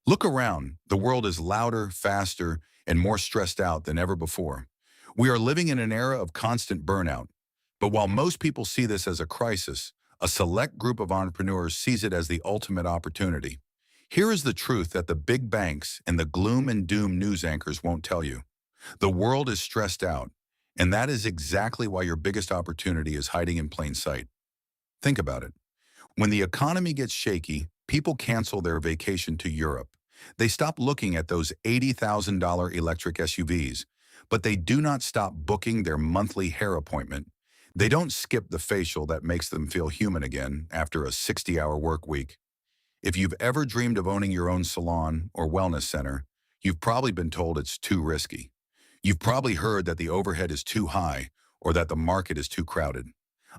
Look around. The world is louder, faster, and more stressed out than ever before. We are living in an era of constant burnout. But while most people see this as a crisis, a select group of entrepreneurs sees it as the ultimate opportunity. Here is the truth that the big banks and the gloom and doom news anchors won't tell you. The world is stressed out, and that is exactly why your biggest opportunity is hiding in plain sight. Think about it. When the economy gets shaky, people cancel their vacation to Europe. They stop looking at those $80,000 electric SUVs, but they do not stop booking their monthly hair appointment. They don't skip the facial that makes them feel human again after a 60-hour work week. If you've ever dreamed of owning your own salon or wellness center, you've probably been told it's too risky. You've probably heard that the overhead is too high or that the market is too crowded.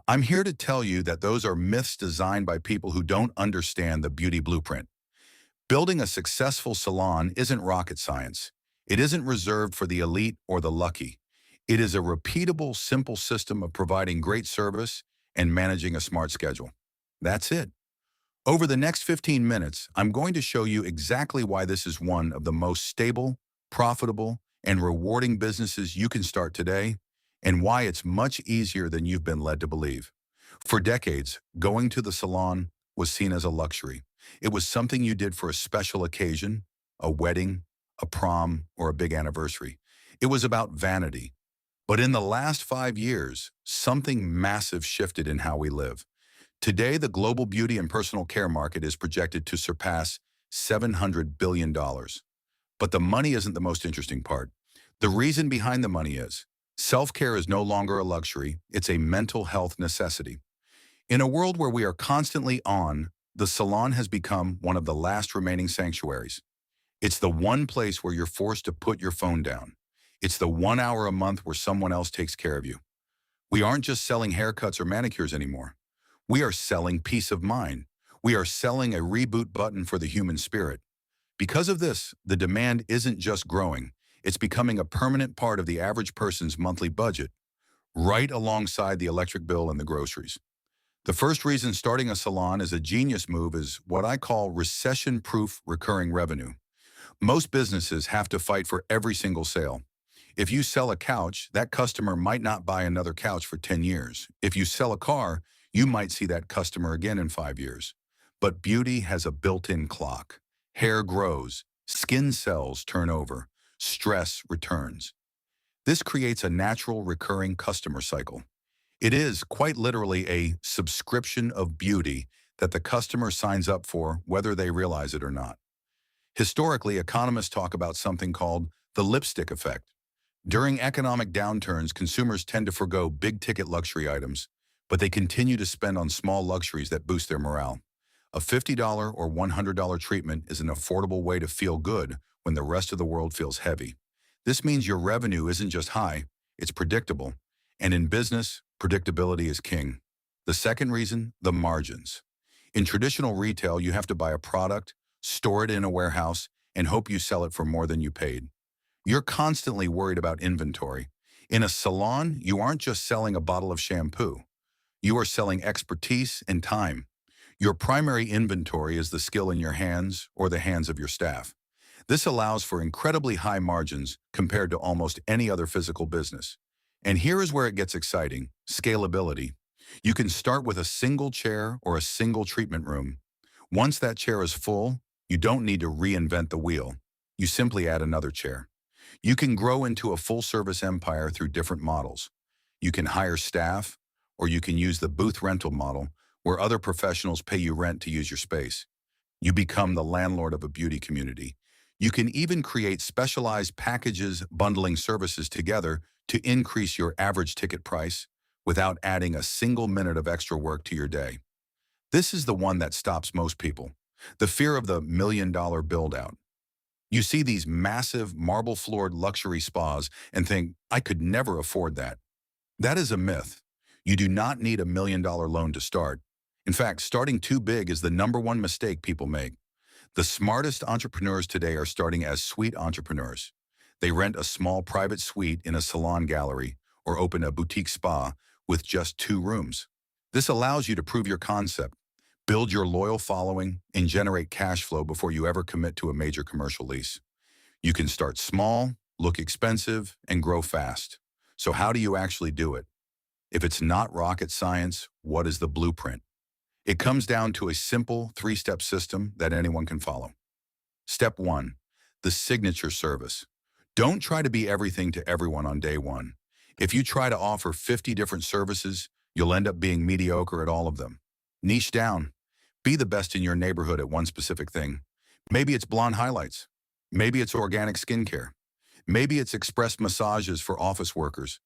I'm here to tell you that those are myths designed by people who don't understand the beauty blueprint. Building a successful salon isn't rocket science. It isn't reserved for the elite or the lucky. It is a repeatable, simple system of providing great service and managing a smart schedule. That's it. Over the next 15 minutes, I'm going to show you exactly why this is one of the most stable, profitable, and rewarding businesses you can start today, and why it's much easier than you've been led to believe. For decades, going to the salon was seen as a luxury. It was something you did for a special occasion, a wedding, a prom, or a big anniversary. It was about vanity. But in the last 5 years, something massive shifted in how we live. Today, the global beauty and personal care market is projected to surpass $700 billion. But the money isn't the most interesting part. The reason behind the money is self-care is no longer a luxury, it's a mental health necessity. In a world where we are constantly on, the salon has become one of the last remaining sanctuaries. It's the one place where you're forced to put your phone down. It's the 1 hour a month where someone else takes care of you. We aren't just selling haircuts or manicures anymore. We are selling peace of mind. We are selling a reboot button for the human spirit. Because of this, the demand isn't just growing, it's becoming a permanent part of the average person's monthly budget, right alongside the electric bill and the groceries. The first reason starting a salon is a genius move is what I call recession-proof recurring revenue. Most businesses have to fight for every single sale. If you sell a couch, that customer might not buy another couch for 10 years. If you sell a car, you might see that customer again in 5 years. But beauty has a built-in clock. Hair grows, skin cells turn over, stress returns. This creates a natural recurring customer cycle. It is quite literally a subscription of beauty that the customer signs up for whether they realize it or not. Historically, economists talk about something called the lipstick effect. During economic downturns, consumers tend to forgo big-ticket luxury items, but they continue to spend on small luxuries that boost their morale. A $50 or $100 treatment is an affordable way to feel good when the rest of the world feels heavy. This means your revenue isn't just high, it's predictable. And in business, predictability is king. The second reason, the margins. In traditional retail, you have to buy a product, store it in a warehouse, and hope you sell it for more than you paid. You're constantly worried about inventory. In a salon, you aren't just selling a bottle of shampoo. You are selling expertise and time. Your primary inventory is the skill in your hands or the hands of your staff. This allows for incredibly high margins compared to almost any other physical business. And here is where it gets exciting, scalability. You can start with a single chair or a single treatment room. Once that chair is full, you don't need to reinvent the wheel. You simply add another chair. You can grow into a full-service empire through different models. You can hire staff, or you can use the booth rental model, where other professionals pay you rent to use your space. You become the landlord of a beauty community. You can even create specialized packages bundling services together to increase your average ticket price without adding a single minute of extra work to your day. This is the one that stops most people. The fear of the $1 million build-out. You see these massive marble-floored luxury spas and think, I could never afford that. That is a myth. You do not need $1 million loan to start. In fact, starting too big is the #1 mistake people make. The smartest entrepreneurs today are starting as suite entrepreneurs. They rent a small private suite in a salon gallery or open a boutique spa with just 2 rooms. This allows you to prove your concept, Build your loyal following and generate cash flow before you ever commit to a major commercial lease. You can start small, look expensive, and grow fast. So how do you actually do it? If it's not rocket science, what is the blueprint? It comes down to a simple three-step system that anyone can follow. Step 1, the signature service. Don't try to be everything to everyone on day one. If you try to offer 50 different services, you'll end up being mediocre at all of them. Niche down. Be the best in your neighborhood at one specific thing. Maybe it's blonde highlights. Maybe it's organic skincare. Maybe it's express massages for office workers.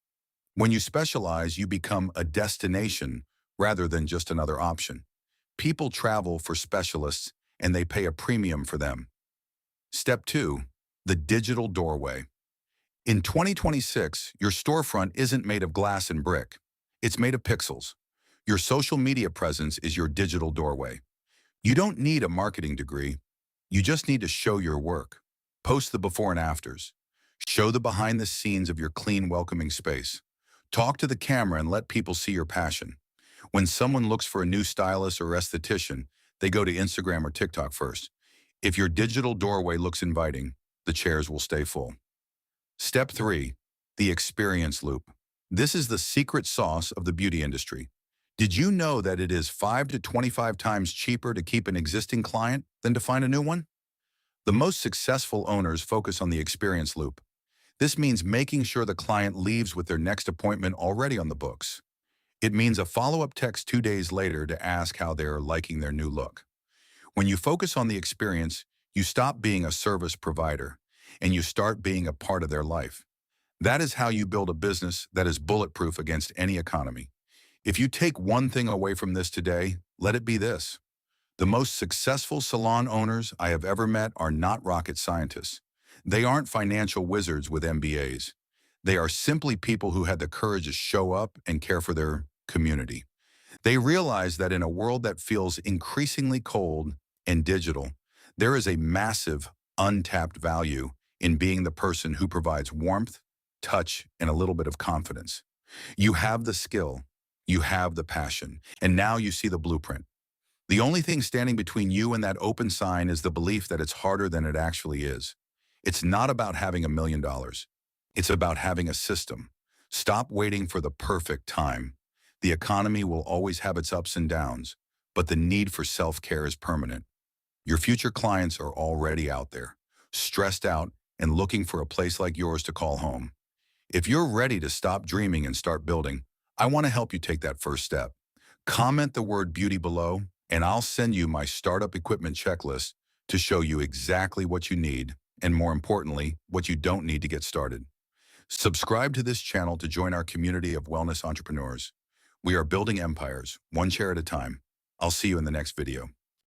When you specialize, you become a destination rather than just another option. People travel for specialists and they pay a premium for them. Step 2, the digital doorway. In 2026, your storefront isn't made of glass and brick. It's made of pixels. Your social media presence is your digital doorway. You don't need a marketing degree. You just need to show your work. Post the before and afters. Show the behind the scenes of your clean, welcoming space. Talk to the camera and let people see your passion. When someone looks for a new stylist or esthetician, they go to Instagram or TikTok first. If your digital doorway looks inviting, the chairs will stay full. Step 3, the experience loop. This is the secret sauce of the beauty industry. Did you know that it is 5 to 25 times cheaper to keep an existing client than to find a new one? The most successful owners focus on the experience loop. This means making sure the client leaves with their next appointment already on the books. It means a follow-up text 2 days later to ask how they're liking their new look. When you focus on the experience, you stop being a service provider and you start being a part of their life. That is how you build a business that is bulletproof against any economy. If you take one thing away from this today, let it be this. The most successful salon owners I have ever met are not rocket scientists. They aren't financial wizards with MBAs. They are simply people who had the courage to show up and care for their community. They realize that in a world that feels increasingly cold and digital, there is a massive, untapped value in being the person who provides warmth, touch, and a little bit of confidence. You have the skill, you have the passion, and now you see the blueprint. The only thing standing between you and that open sign is the belief that it's harder than it actually is. It's not about having $1 million. It's about having a system. Stop waiting for the perfect time. The economy will always have its ups and downs, but the need for self-care is permanent. Your future clients are already out there, stressed out and looking for a place like yours to call home. If you're ready to stop dreaming and start building, I want to help you take that first step. Comment the word beauty below, and I'll send you my startup equipment checklist to show you exactly what you need, and more importantly, what you don't need to get started. Subscribe to this channel to join our community of wellness entrepreneurs. We are building empires, one chair at a time. I'll see you in the next video.